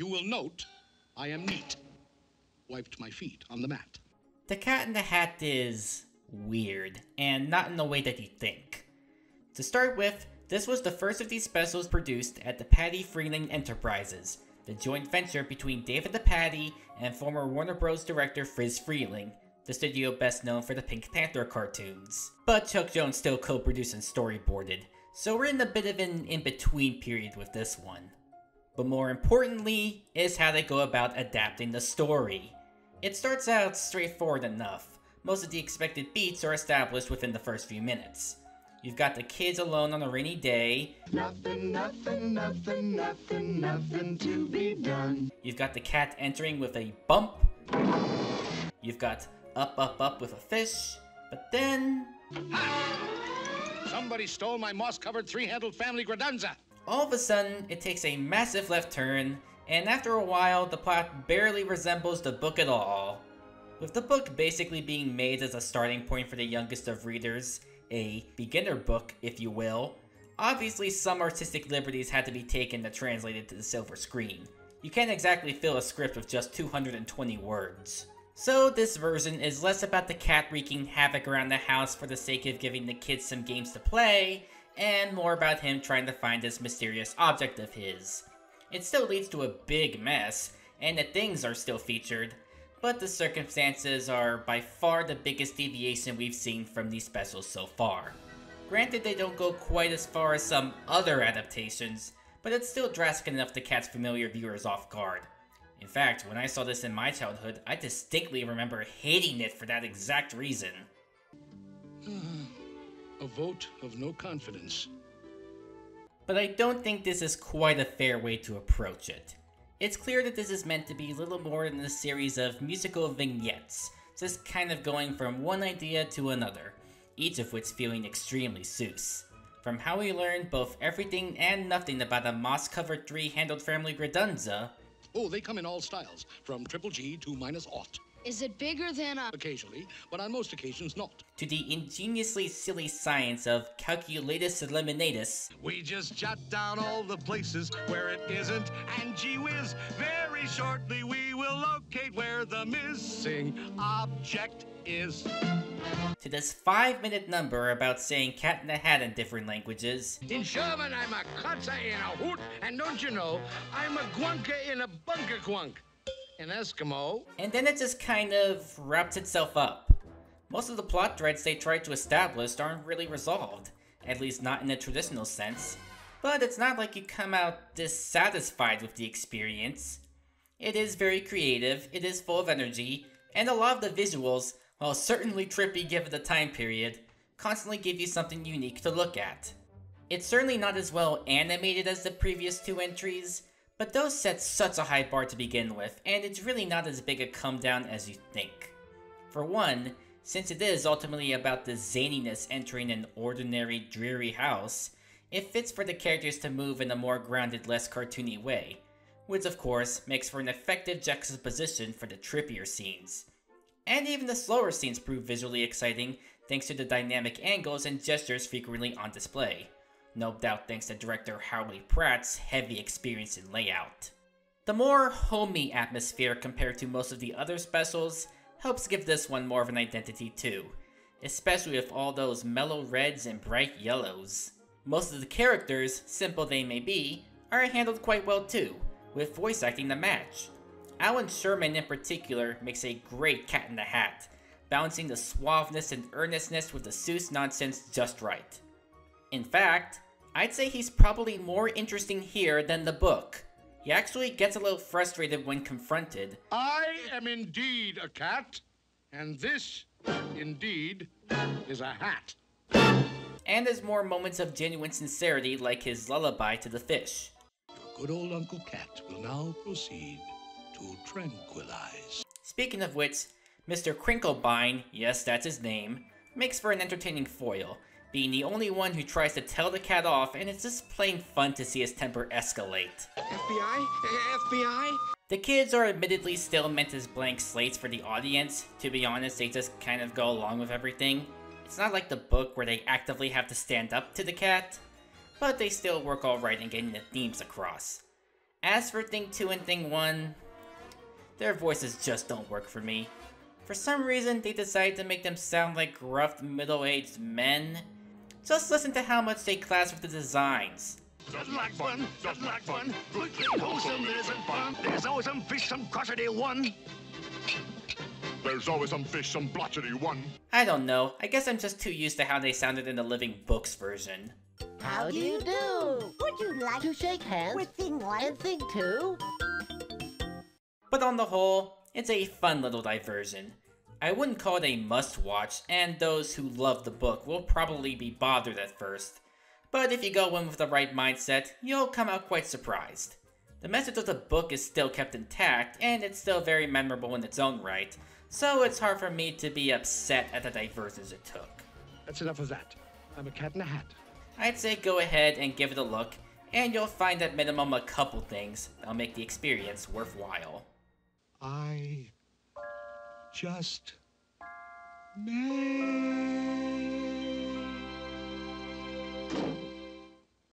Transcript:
You will note I am neat. Wiped my feet on the mat. The Cat in the Hat is weird, and not in the way that you think. To start with, this was the first of these specials produced at depatie-freleng Enterprises, the joint venture between David DePatie and former Warner Bros. Director Friz Freleng, the studio best known for the Pink Panther cartoons. But Chuck Jones still co-produced and storyboarded, so we're in a bit of an in-between period with this one. But more importantly, is how they go about adapting the story. It starts out straightforward enough. Most of the expected beats are established within the first few minutes. You've got the kids alone on a rainy day. Nothing, nothing, nothing, nothing, nothing to be done. You've got the cat entering with a bump. You've got up, up, up with a fish. But then... Ha! Somebody stole my moss-covered three-handled family gradanza. All of a sudden, it takes a massive left turn, and after a while, the plot barely resembles the book at all. With the book basically being made as a starting point for the youngest of readers, a beginner book, if you will, obviously some artistic liberties had to be taken to translate it to the silver screen. You can't exactly fill a script with just 220 words. So this version is less about the cat wreaking havoc around the house for the sake of giving the kids some games to play, and more about him trying to find this mysterious object of his. It still leads to a big mess, and the things are still featured, but the circumstances are by far the biggest deviation we've seen from these specials so far. Granted, they don't go quite as far as some other adaptations, but it's still drastic enough to catch familiar viewers off guard. In fact, when I saw this in my childhood, I distinctly remember hating it for that exact reason. A vote of no confidence. But I don't think this is quite a fair way to approach it. It's clear that this is meant to be little more than a series of musical vignettes, just kind of going from one idea to another, each of which feeling extremely Seuss. From how we learn both everything and nothing about a moss-covered three-handled family gradanza. Oh, they come in all styles, from triple G to -aught. Is it bigger than a... Occasionally, but on most occasions not. To the ingeniously silly science of calculatus eliminatus. We just jot down all the places where it isn't, and gee whiz, very shortly we will locate where the missing object is. To this 5-minute number about saying cat in the hat in different languages. In German, I'm a Katze in a Hut, and don't you know, I'm a Gwunke in a bunker quunk. An Eskimo. And then it just kind of wraps itself up. Most of the plot threads they tried to establish aren't really resolved, at least not in a traditional sense. But it's not like you come out dissatisfied with the experience. It is very creative, it is full of energy, and a lot of the visuals, while certainly trippy given the time period, constantly give you something unique to look at. It's certainly not as well animated as the previous two entries, but those set such a high bar to begin with, and it's really not as big a come down as you think. For one, since it is ultimately about the zaniness entering an ordinary, dreary house, it fits for the characters to move in a more grounded, less cartoony way, which of course makes for an effective juxtaposition for the trippier scenes. And even the slower scenes prove visually exciting thanks to the dynamic angles and gestures frequently on display. No doubt thanks to director Howley Pratt's heavy experience in layout. The more homey atmosphere compared to most of the other specials helps give this one more of an identity too, especially with all those mellow reds and bright yellows. Most of the characters, simple they may be, are handled quite well too, with voice acting to match. Alan Sherman in particular makes a great Cat in the Hat, balancing the suaveness and earnestness with the Seuss nonsense just right. In fact, I'd say he's probably more interesting here than the book. He actually gets a little frustrated when confronted. I am indeed a cat, and this, indeed, is a hat. And there's more moments of genuine sincerity like his lullaby to the fish. Your good old Uncle Cat will now proceed to tranquilize. Speaking of which, Mr. Crinklebine, yes that's his name, makes for an entertaining foil, being the only one who tries to tell the cat off, and it's just plain fun to see his temper escalate. FBI? FBI? The kids are admittedly still meant as blank slates for the audience. To be honest, they just kind of go along with everything. It's not like the book where they actively have to stand up to the cat, but they still work alright in getting the themes across. As for Thing 2 and Thing 1, their voices just don't work for me. For some reason, they decided to make them sound like gruff, middle-aged men. Just listen to how much they clash with the designs. Just like fun, just like fun. Good, clean, wholesome, innocent fun. There's always some fish, some crotchety one. There's always some fish, some blotchety one. I don't know, I guess I'm just too used to how they sounded in the Living Books version. How do you do? Would you like to shake hands with Thing 1 and Thing 2? But on the whole, it's a fun little diversion. I wouldn't call it a must-watch, and those who love the book will probably be bothered at first. But if you go in with the right mindset, you'll come out quite surprised. The message of the book is still kept intact, and it's still very memorable in its own right, so it's hard for me to be upset at the diversions it took. That's enough of that. I'm a cat in a hat. I'd say go ahead and give it a look, and you'll find at minimum a couple things that'll make the experience worthwhile. I just may.